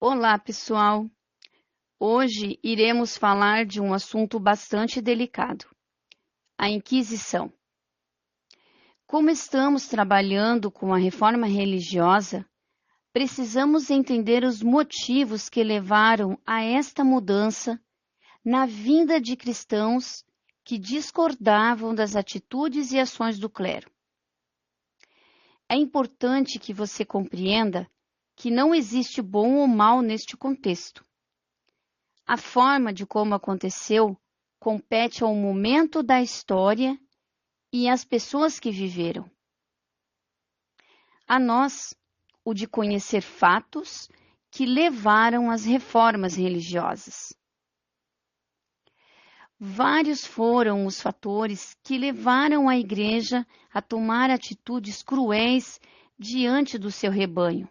Olá, pessoal! Hoje iremos falar de um assunto bastante delicado: a Inquisição. Como estamos trabalhando com a reforma religiosa, precisamos entender os motivos que levaram a esta mudança na vinda de cristãos que discordavam das atitudes e ações do clero. É importante que você compreenda que não existe bom ou mal neste contexto. A forma de como aconteceu compete ao momento da história e às pessoas que viveram. A nós, o de conhecer fatos que levaram às reformas religiosas. Vários foram os fatores que levaram a Igreja a tomar atitudes cruéis diante do seu rebanho.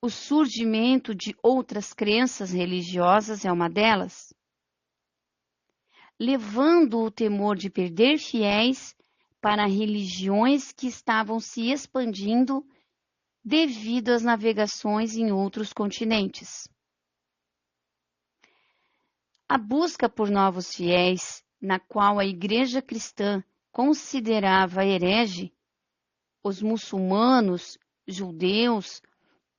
O surgimento de outras crenças religiosas é uma delas, levando o temor de perder fiéis para religiões que estavam se expandindo devido às navegações em outros continentes. A busca por novos fiéis, na qual a Igreja cristã considerava herege os muçulmanos, judeus,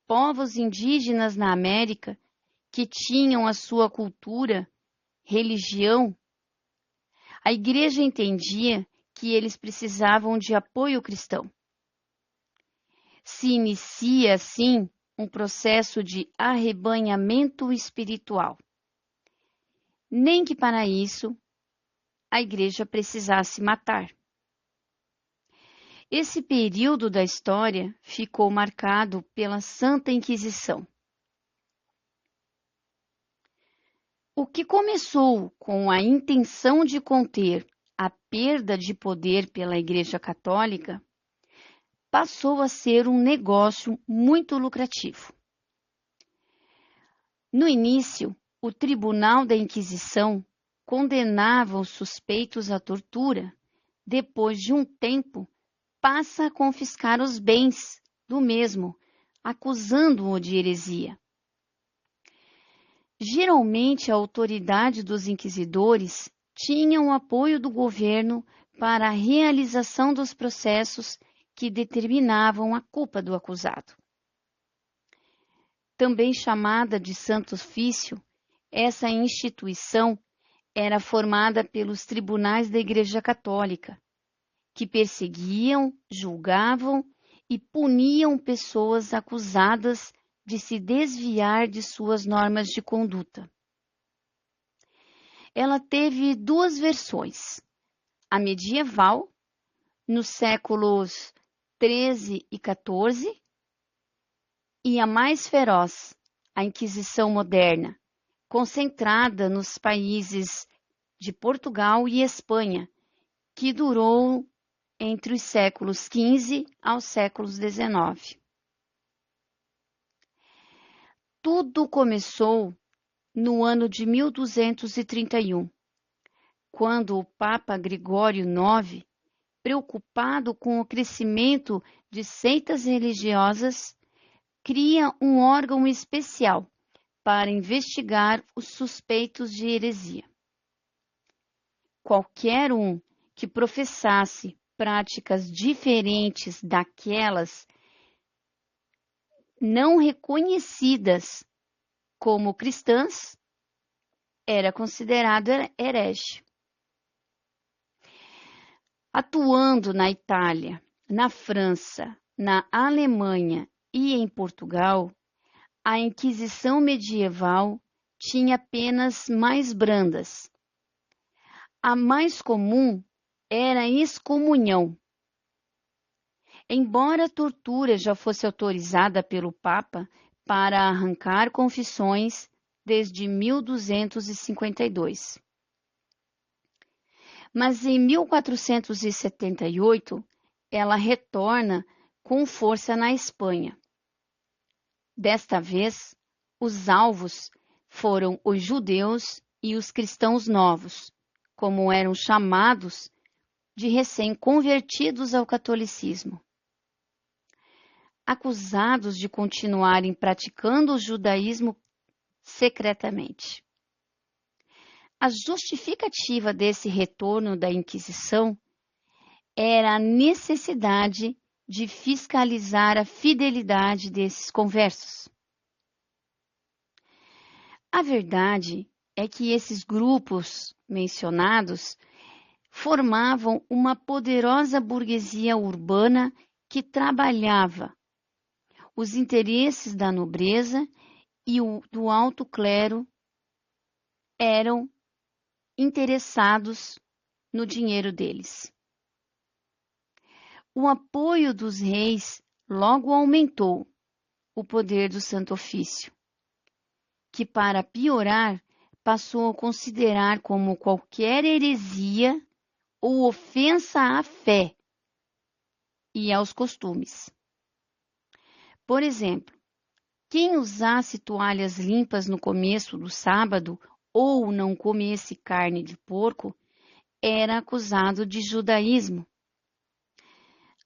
povos indígenas na América que tinham a sua cultura, religião, a Igreja entendia que eles precisavam de apoio cristão. Se inicia, assim, um processo de arrebanhamento espiritual. Nem que para isso a Igreja precisasse matar. Esse período da história ficou marcado pela Santa Inquisição. O que começou com a intenção de conter a perda de poder pela Igreja Católica passou a ser um negócio muito lucrativo. No início, o Tribunal da Inquisição condenava os suspeitos à tortura. Depois de um tempo, passa a confiscar os bens do mesmo, acusando-o de heresia. Geralmente, a autoridade dos inquisidores tinha o apoio do governo para a realização dos processos que determinavam a culpa do acusado. Também chamada de Santo Ofício, essa instituição era formada pelos tribunais da Igreja Católica, que perseguiam, julgavam e puniam pessoas acusadas de se desviar de suas normas de conduta. Ela teve duas versões: a medieval, nos séculos XIII e XIV, e a mais feroz, a Inquisição moderna, concentrada nos países de Portugal e Espanha, que durou entre os séculos XV aos séculos XIX. Tudo começou no ano de 1231, quando o Papa Gregório IX, preocupado com o crescimento de seitas religiosas, cria um órgão especial para investigar os suspeitos de heresia. Qualquer um que professasse práticas diferentes daquelas não reconhecidas como cristãs era considerado herege. Atuando na Itália, na França, na Alemanha e em Portugal, a Inquisição medieval tinha penas mais brandas. A mais comum era a excomunhão. Embora a tortura já fosse autorizada pelo Papa para arrancar confissões desde 1252. Mas em 1478, ela retorna com força na Espanha. Desta vez, os alvos foram os judeus e os cristãos novos, como eram chamados, de recém-convertidos ao catolicismo. acusados de continuarem praticando o judaísmo secretamente. A justificativa desse retorno da Inquisição era a necessidade de fiscalizar a fidelidade desses conversos. A verdade é que esses grupos mencionados formavam uma poderosa burguesia urbana que trabalhava os interesses da nobreza e do alto clero eram interessados no dinheiro deles. O apoio dos reis logo aumentou o poder do Santo Ofício, que, para piorar, passou a considerar como qualquer heresia ou ofensa à fé e aos costumes. Por exemplo, quem usasse toalhas limpas no começo do sábado ou não comesse carne de porco era acusado de judaísmo.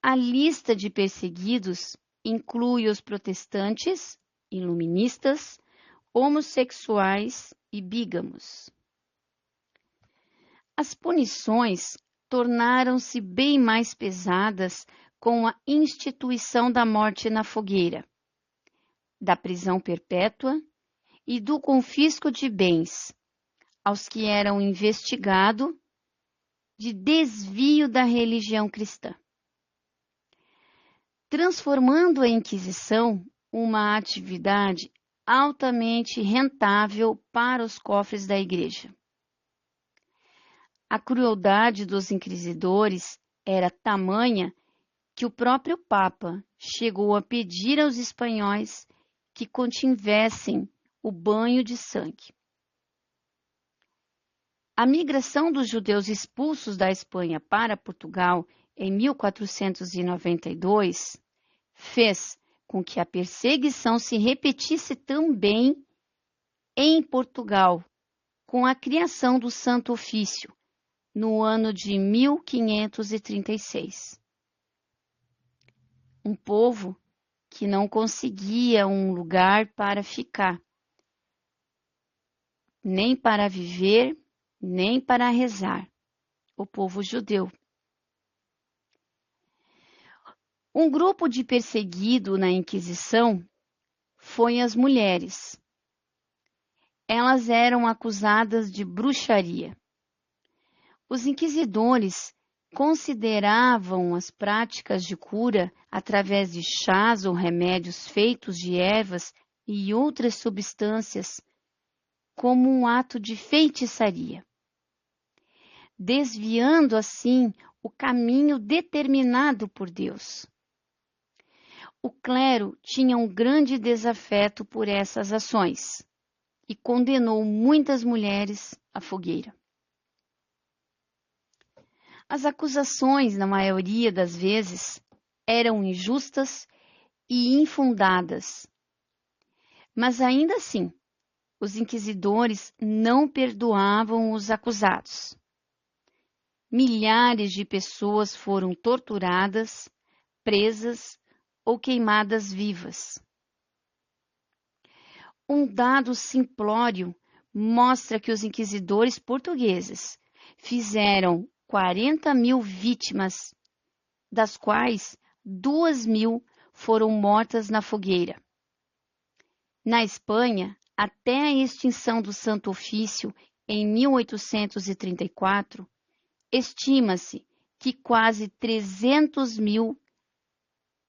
A lista de perseguidos inclui os protestantes, iluministas, homossexuais e bígamos. As punições tornaram-se bem mais pesadas com a instituição da morte na fogueira, da prisão perpétua e do confisco de bens aos que eram investigados de desvio da religião cristã, transformando a Inquisição uma atividade altamente rentável para os cofres da Igreja. A crueldade dos inquisidores era tamanha que o próprio Papa chegou a pedir aos espanhóis que contivessem o banho de sangue. A migração dos judeus expulsos da Espanha para Portugal em 1492 fez com que a perseguição se repetisse também em Portugal, com a criação do Santo Ofício, no ano de 1536. Um povo que não conseguia um lugar para ficar, nem para viver, nem para rezar, o povo judeu. Um grupo de perseguido na Inquisição foi as mulheres. Elas eram acusadas de bruxaria. Os inquisidores consideravam as práticas de cura através de chás ou remédios feitos de ervas e outras substâncias como um ato de feitiçaria, desviando assim o caminho determinado por Deus. O clero tinha um grande desafeto por essas ações e condenou muitas mulheres à fogueira. As acusações, na maioria das vezes, eram injustas e infundadas. Mas ainda assim, os inquisidores não perdoavam os acusados. Milhares de pessoas foram torturadas, presas ou queimadas vivas. Um dado simplório mostra que os inquisidores portugueses fizeram 40.000 vítimas, das quais 2.000 foram mortas na fogueira. Na Espanha, até a extinção do Santo Ofício em 1834, estima-se que quase 300.000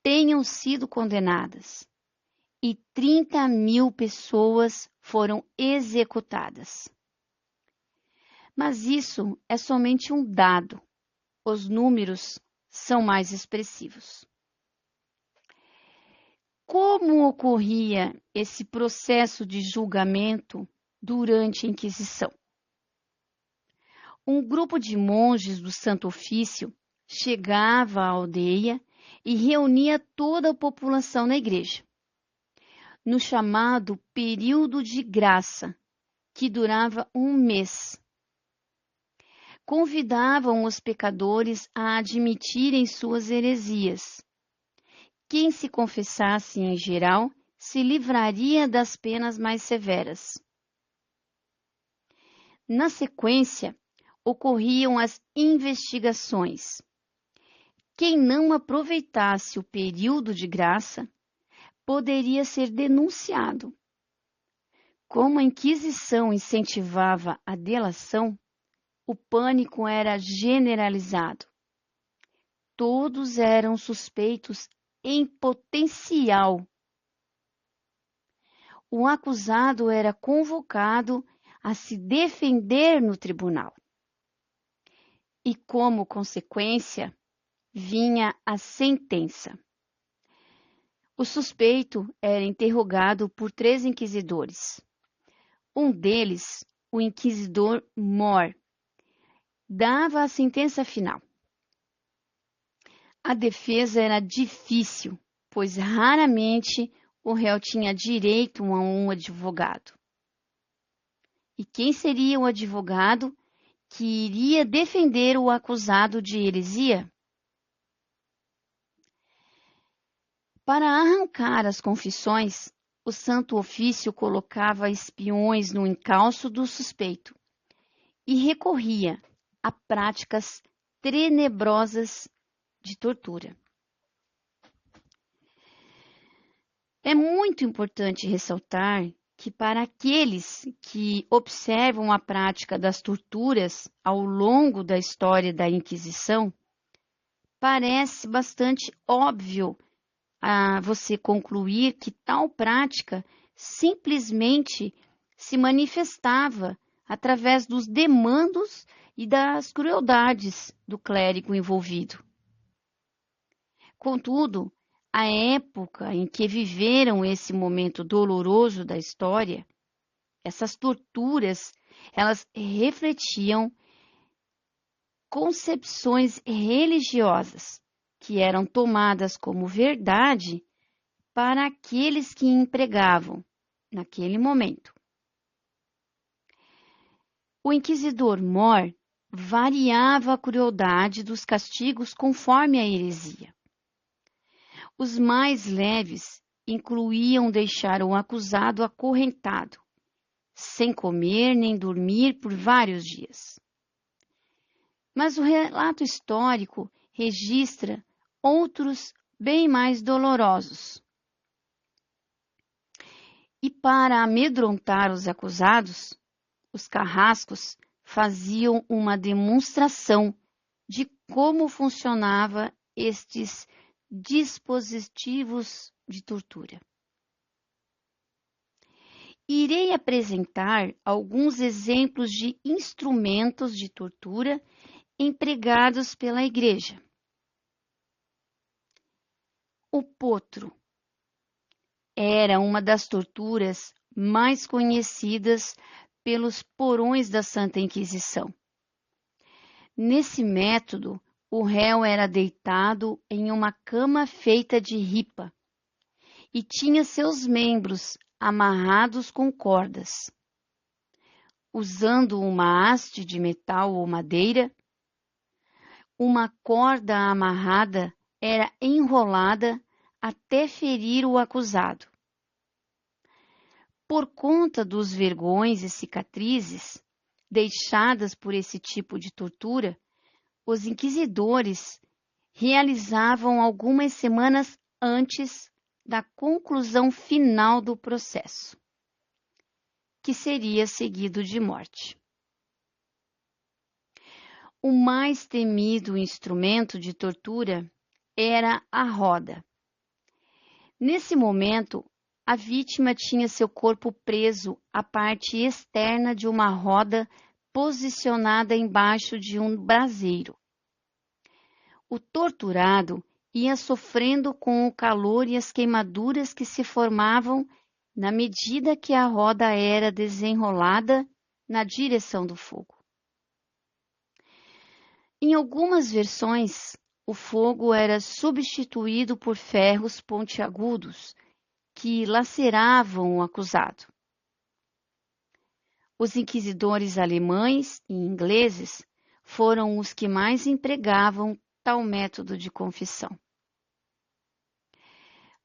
tenham sido condenadas e 30.000 pessoas foram executadas. Mas isso é somente um dado. Os números são mais expressivos. Como ocorria esse processo de julgamento durante a Inquisição? Um grupo de monges do Santo Ofício chegava à aldeia e reunia toda a população na igreja, no chamado período de graça, que durava um mês. Convidavam os pecadores a admitirem suas heresias quem se confessasse em geral se livraria das penas mais severas. Na sequência, ocorriam as investigações. Quem não aproveitasse o período de graça poderia ser denunciado. Como a Inquisição incentivava a delação, o pânico era generalizado. Todos eram suspeitos em potencial. O acusado era convocado a se defender no tribunal. E, como consequência, vinha a sentença. O suspeito era interrogado por 3 inquisidores. Um deles, o inquisidor Mor, dava a sentença final. A defesa era difícil, pois raramente o réu tinha direito a um advogado. E quem seria o advogado que iria defender o acusado de heresia? Para arrancar as confissões, o Santo Ofício colocava espiões no encalço do suspeito e recorria a práticas tenebrosas de tortura. É muito importante ressaltar que, para aqueles que observam a prática das torturas ao longo da história da Inquisição, parece bastante óbvio a você concluir que tal prática simplesmente se manifestava através dos demandos e das crueldades do clérigo envolvido. Contudo, a época em que viveram esse momento doloroso da história, essas torturas, elas refletiam concepções religiosas que eram tomadas como verdade para aqueles que empregavam naquele momento. O inquisidor Mor variava a crueldade dos castigos conforme a heresia. Os mais leves incluíam deixar o acusado acorrentado, sem comer nem dormir por vários dias. Mas o relato histórico registra outros bem mais dolorosos. E para amedrontar os acusados, os carrascos faziam uma demonstração de como funcionava estes dispositivos de tortura. Irei apresentar alguns exemplos de instrumentos de tortura empregados pela Igreja. O potro era uma das torturas mais conhecidas pelos porões da Santa Inquisição. Nesse método, o réu era deitado em uma cama feita de ripa e tinha seus membros amarrados com cordas. Usando uma haste de metal ou madeira, uma corda amarrada era enrolada até ferir o acusado. Por conta dos vergões e cicatrizes deixadas por esse tipo de tortura, os inquisidores realizavam algumas semanas antes da conclusão final do processo, que seria seguido de morte. O mais temido instrumento de tortura era a roda. Nesse momento, a vítima tinha seu corpo preso à parte externa de uma roda posicionada embaixo de um braseiro. O torturado ia sofrendo com o calor e as queimaduras que se formavam na medida que a roda era desenrolada na direção do fogo. Em algumas versões, o fogo era substituído por ferros pontiagudos que laceravam o acusado. Os inquisidores alemães e ingleses foram os que mais empregavam tal método de confissão.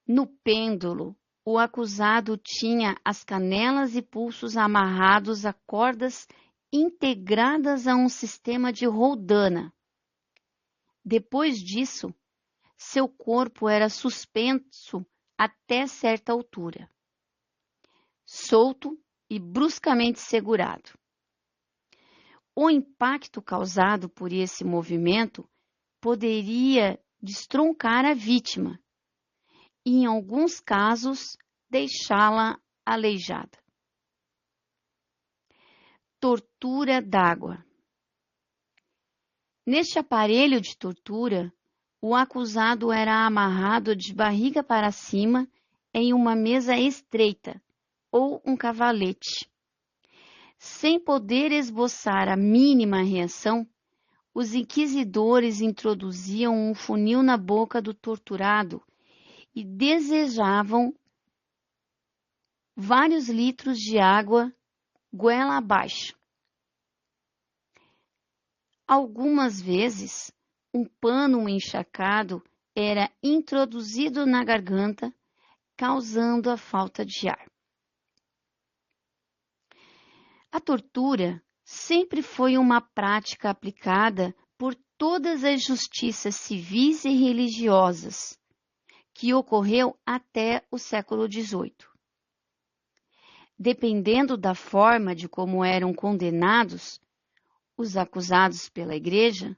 No pêndulo, o acusado tinha as canelas e pulsos amarrados a cordas integradas a um sistema de roldana. Depois disso, seu corpo era suspenso até certa altura, solto e bruscamente segurado. O impacto causado por esse movimento poderia destroncar a vítima e, em alguns casos, deixá-la aleijada. Tortura d'água. Neste aparelho de tortura, o acusado era amarrado de barriga para cima em uma mesa estreita ou um cavalete. Sem poder esboçar a mínima reação, os inquisidores introduziam um funil na boca do torturado e desejavam vários litros de água goela abaixo. Algumas vezes, um pano encharcado era introduzido na garganta, causando a falta de ar. A tortura sempre foi uma prática aplicada por todas as justiças civis e religiosas, que ocorreu até o século XVIII. Dependendo da forma de como eram condenados os acusados pela Igreja,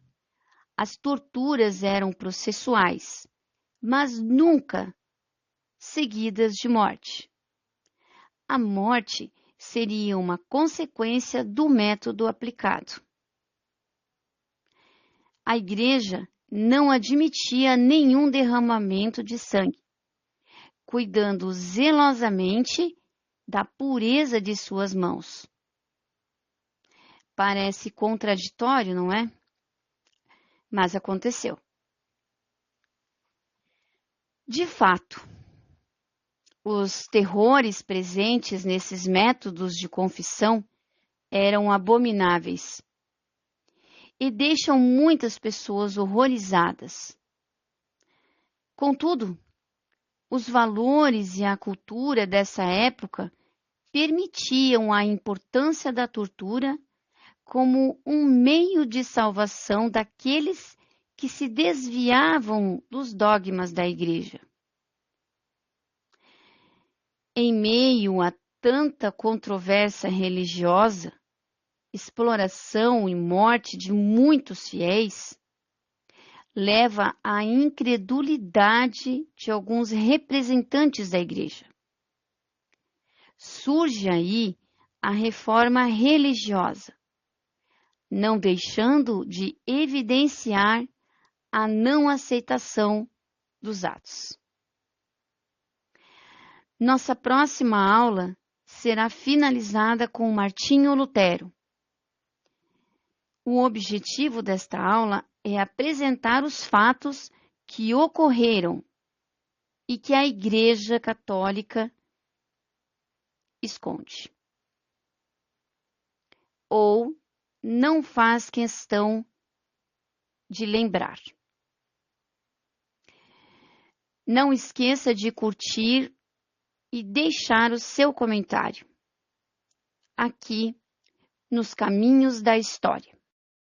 as torturas eram processuais, mas nunca seguidas de morte. A morte seria uma consequência do método aplicado. A Igreja não admitia nenhum derramamento de sangue, cuidando zelosamente da pureza de suas mãos. Parece contraditório, não é? Mas aconteceu. De fato, os terrores presentes nesses métodos de confissão eram abomináveis e deixam muitas pessoas horrorizadas. Contudo, os valores e a cultura dessa época permitiam a importância da tortura como um meio de salvação daqueles que se desviavam dos dogmas da Igreja. Em meio a tanta controvérsia religiosa, exploração e morte de muitos fiéis, leva à incredulidade de alguns representantes da Igreja. Surge aí a reforma religiosa, não deixando de evidenciar a não aceitação dos atos. Nossa próxima aula será finalizada com Martinho Lutero. O objetivo desta aula é apresentar os fatos que ocorreram e que a Igreja Católica esconde, ou não faz questão de lembrar. Não esqueça de curtir e deixar o seu comentário aqui nos Caminhos da História.